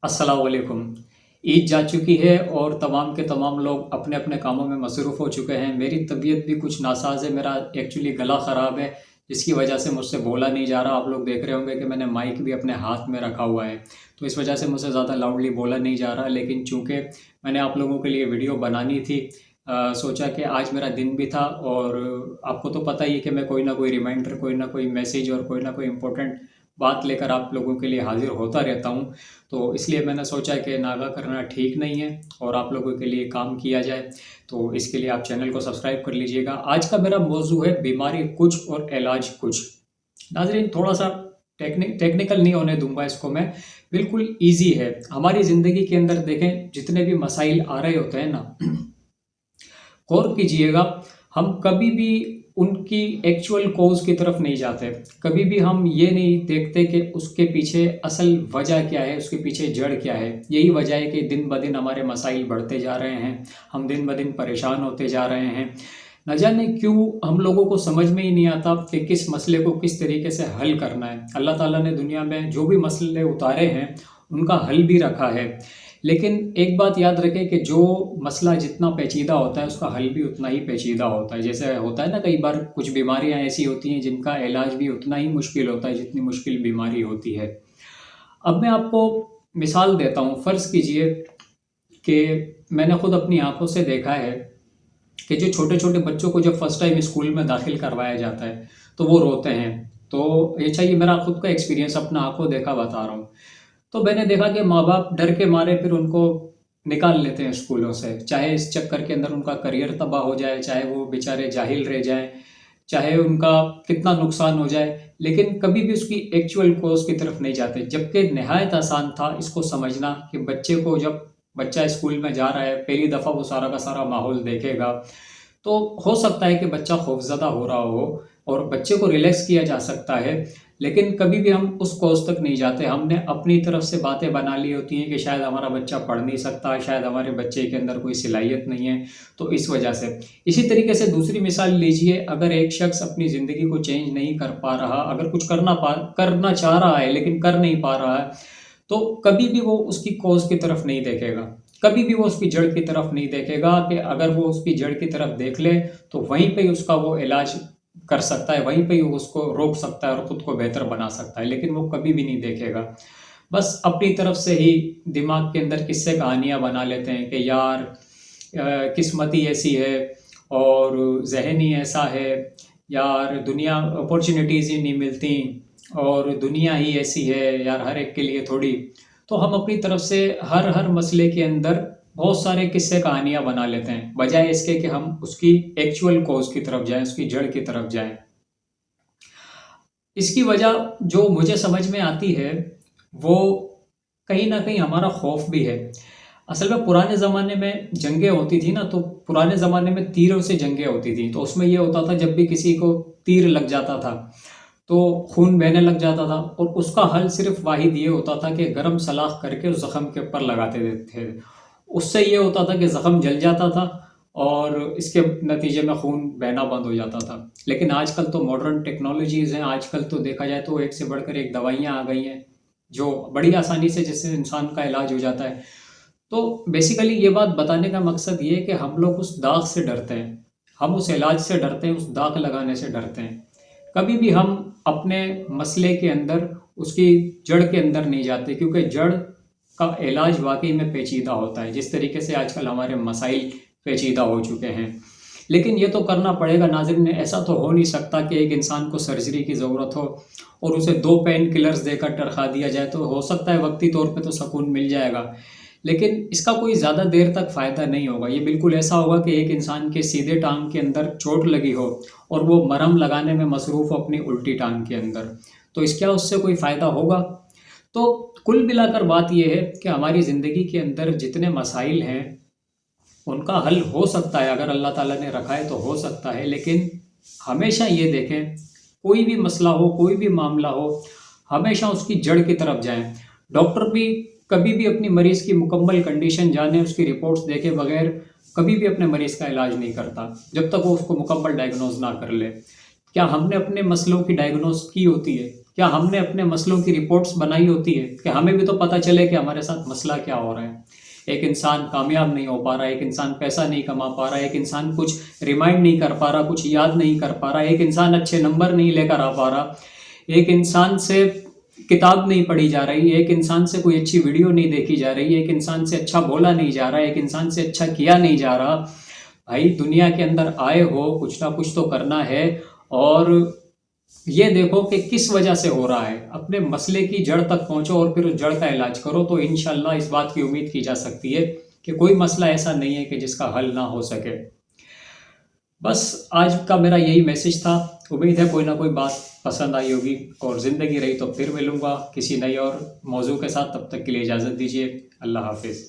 अस्सलाम वालेकुम। ईद जा चुकी है और तमाम के तमाम लोग अपने अपने कामों में मसरूफ़ हो चुके हैं। मेरी तबीयत भी कुछ नासाज़ है, मेरा एक्चुअली गला ख़राब है, जिसकी वजह से मुझसे बोला नहीं जा रहा। आप लोग देख रहे होंगे कि मैंने माइक भी अपने हाथ में रखा हुआ है, तो इस वजह से मुझसे ज़्यादा लाउडली बोला नहीं जा रहा। लेकिन चूँकि मैंने आप लोगों के लिए वीडियो बनानी थी, सोचा कि आज मेरा दिन भी था और आपको तो पता ही है कि मैं कोई ना कोई रिमाइंडर, कोई ना कोई मैसेज और कोई ना कोई इम्पोर्टेंट बात लेकर आप लोगों के लिए हाज़िर होता रहता हूँ। तो इसलिए मैंने सोचा कि नागा करना ठीक नहीं है और आप लोगों के लिए काम किया जाए, तो इसके लिए आप चैनल को सब्सक्राइब कर लीजिएगा। आज का मेरा मौजू है बीमारी कुछ और इलाज कुछ। नाज़रीन, थोड़ा-सा टेक्निकल नहीं होने दूँगा इसको मैं, बिल्कुल ईज़ी है। हमारी ज़िंदगी के अंदर देखें, जितने भी मसाइल आ रहे होते हैं ना, गौर कीजिएगा, हम कभी भी उनकी एक्चुअल कॉज़ की तरफ नहीं जाते। कभी भी हम ये नहीं देखते कि उसके पीछे असल वजह क्या है, उसके पीछे जड़ क्या है। यही वजह है कि दिन-ब-दिन हमारे मसाइल बढ़ते जा रहे हैं, हम दिन-ब-दिन परेशान होते जा रहे हैं। न जाने क्यों हम लोगों को समझ में ही नहीं आता कि किस मसले को किस तरीके से हल करना है। अल्लाह ताला ने दुनिया में जो भी मसले उतारे हैं, उनका हल भी रखा है। लेकिन एक बात याद रखें कि जो मसला जितना पेचीदा होता है, उसका हल भी उतना ही पेचीदा होता है। जैसे होता है ना, कई बार कुछ बीमारियां ऐसी होती हैं जिनका इलाज भी उतना ही मुश्किल होता है जितनी मुश्किल बीमारी होती है। अब मैं आपको मिसाल देता हूँ। फ़र्ज़ कीजिए कि मैंने खुद अपनी आंखों से देखा है कि जो छोटे-छोटे बच्चों को जब फर्स्ट टाइम स्कूल में दाखिल करवाया जाता है, तो वो रोते हैं। तो ये चाहिए, मेरा खुद का एक्सपीरियंस, अपना आंखों देखा बता रहा हूँ। तो मैंने देखा कि माँ-बाप डर के मारे फिर उनको निकाल लेते हैं स्कूलों से, चाहे इस चक्कर के अंदर उनका करियर तबाह हो जाए, चाहे वो बेचारे जाहिल रह जाएँ, चाहे उनका कितना नुकसान हो जाए, लेकिन कभी भी उसकी एक्चुअल कॉज़ की तरफ नहीं जाते। जबकि निहायत आसान था इसको समझना कि बच्चे को, जब बच्चा स्कूल में जा रहा है, पहली दफ़ा वो सारा का सारा माहौल देखेगा, तो हो सकता है कि बच्चा खौफ़ज़दा हो रहा हो और बच्चे को रिलैक्स किया जा सकता है, लेकिन कभी भी हम उस कॉज़ तक नहीं जाते। हमने अपनी तरफ से बातें बना ली होती हैं कि शायद हमारा बच्चा पढ़ नहीं सकता, शायद हमारे बच्चे के अंदर कोई सलाहियत नहीं है, तो इस वजह से। इसी तरीके से दूसरी मिसाल लीजिए, अगर एक शख्स अपनी ज़िंदगी को चेंज नहीं कर पा रहा, अगर कुछ करना चाह रहा है लेकिन कर नहीं पा रहा है, तो कभी भी वो उसकी कॉज़ की तरफ नहीं देखेगा। कभी भी वो उसकी जड़ की तरफ नहीं देखेगा कि अगर वो उसकी जड़ की तरफ देख ले, तो वहीं पे ही उसका वो इलाज कर सकता है, वहीं पे ही वो उसको रोक सकता है और खुद को बेहतर बना सकता है, लेकिन वो कभी भी नहीं देखेगा। बस अपनी तरफ से ही दिमाग के अंदर किस्से कहानियाँ बना लेते हैं कि यार, किस्मत ही ऐसी है और ज़हन ही ऐसा है, यार दुनिया अपॉर्च्युनिटीज़ ही नहीं मिलती और दुनिया ही ऐसी है यार, हर एक के लिए थोड़ी। तो हम अपनी तरफ से हर मसले के अंदर बहुत सारे किस्से कहानियाँ बना लेते हैं, बजाय इसके कि हम उसकी एक्चुअल कॉज़ की तरफ जाएँ, उसकी जड़ की तरफ जाएँ। इसकी वजह जो मुझे समझ में आती है, वो कहीं न कहीं हमारा खौफ भी है। असल में पुराने ज़माने में जंगें होती थी ना, तो पुराने ज़माने में तीरों से जंगें होती थी। तो उसमें ये होता था, जब भी किसी को तीर लग जाता था, तो खून बहने लग जाता था और उसका हल सिर्फ़ वाहिद ये होता था कि गरम सलाख़ करके उस ज़ख़्म के ऊपर लगाते थे। उससे ये होता था कि ज़ख़्म जल जाता था और इसके नतीजे में खून बहना बंद हो जाता था। लेकिन आजकल तो मॉडर्न टेक्नोलॉजीज़ हैं, आजकल तो देखा जाए तो एक से बढ़कर एक दवाइयाँ आ गई हैं, जो बड़ी आसानी से जिससे इंसान का इलाज हो जाता है। तो बेसिकली ये बात बताने का मकसद ये है कि हम लोग उस दाग से डरते हैं, हम उस इलाज से डरते हैं, उस दाग लगाने से डरते हैं। कभी भी हम अपने मसले के अंदर, उसकी जड़ के अंदर नहीं जाते, क्योंकि जड़ का इलाज वाक़ई में पेचीदा होता है, जिस तरीके से आजकल हमारे मसाइल पेचीदा हो चुके हैं। लेकिन ये तो करना पड़ेगा नाज़रीन, ऐसा तो हो नहीं सकता कि एक इंसान को सर्जरी की ज़रूरत हो और उसे 2 पेन किलर्स देकर टरखा दिया जाए। तो हो सकता है वक़्ती तौर पे तो सुकून मिल जाएगा, लेकिन इसका कोई ज़्यादा देर तक फ़ायदा नहीं होगा। ये बिल्कुल ऐसा होगा कि एक इंसान के सीधे टाँग के अंदर चोट लगी हो और वो मरहम लगाने में मसरूफ़ हो अपनी उल्टी टाँग के अंदर, तो क्या उससे कोई फ़ायदा होगा? तो कुल मिलाकर बात ये है कि हमारी ज़िंदगी के अंदर जितने मसाइल हैं, उनका हल हो सकता है, अगर अल्लाह ताला ने रखा है तो हो सकता है। लेकिन हमेशा ये देखें, कोई भी मसला हो, कोई भी मामला हो, हमेशा उसकी जड़ की तरफ जाएँ। डॉक्टर भी कभी भी अपनी मरीज़ की मुकम्मल कंडीशन जाने, उसकी रिपोर्ट्स देखे बगैर कभी भी अपने मरीज़ का इलाज नहीं करता, जब तक वो उसको मुकम्मल डायग्नोज़ ना कर ले। क्या हमने अपने मसलों की डायग्नोज़ की होती है? کیا ہم نے اپنے مسئلوں کی رپورٹس بنائی ہوتی ہے کہ ہمیں بھی تو پتہ چلے کہ ہمارے ساتھ مسئلہ کیا ہو رہا ہے؟ ایک انسان کامیاب نہیں ہو پا رہا، ایک انسان پیسہ نہیں کما پا رہا، ایک انسان کچھ ریمائنڈ نہیں کر پا رہا، کچھ یاد نہیں کر پا رہا، ایک انسان اچھے نمبر نہیں لے کر آ پا رہا، ایک انسان سے کتاب نہیں پڑھی جا رہی، ایک انسان سے کوئی اچھی ویڈیو نہیں دیکھی جا رہی، ایک انسان سے اچھا بولا نہیں جا رہا، ایک انسان سے اچھا کیا نہیں جا رہا۔ بھائی دنیا کے اندر آئے ہو، کچھ نہ کچھ تو کرنا ہے، اور یہ دیکھو کہ کس وجہ سے ہو رہا ہے، اپنے مسئلے کی جڑ تک پہنچو اور پھر اس جڑ کا علاج کرو، تو انشاءاللہ اس بات کی امید کی جا سکتی ہے کہ کوئی مسئلہ ایسا نہیں ہے کہ جس کا حل نہ ہو سکے۔ بس آج کا میرا یہی میسج تھا، امید ہے کوئی نہ کوئی بات پسند آئی ہوگی، اور زندگی رہی تو پھر ملوں گا کسی نئی اور موضوع کے ساتھ، تب تک کے لیے اجازت دیجیے، اللہ حافظ۔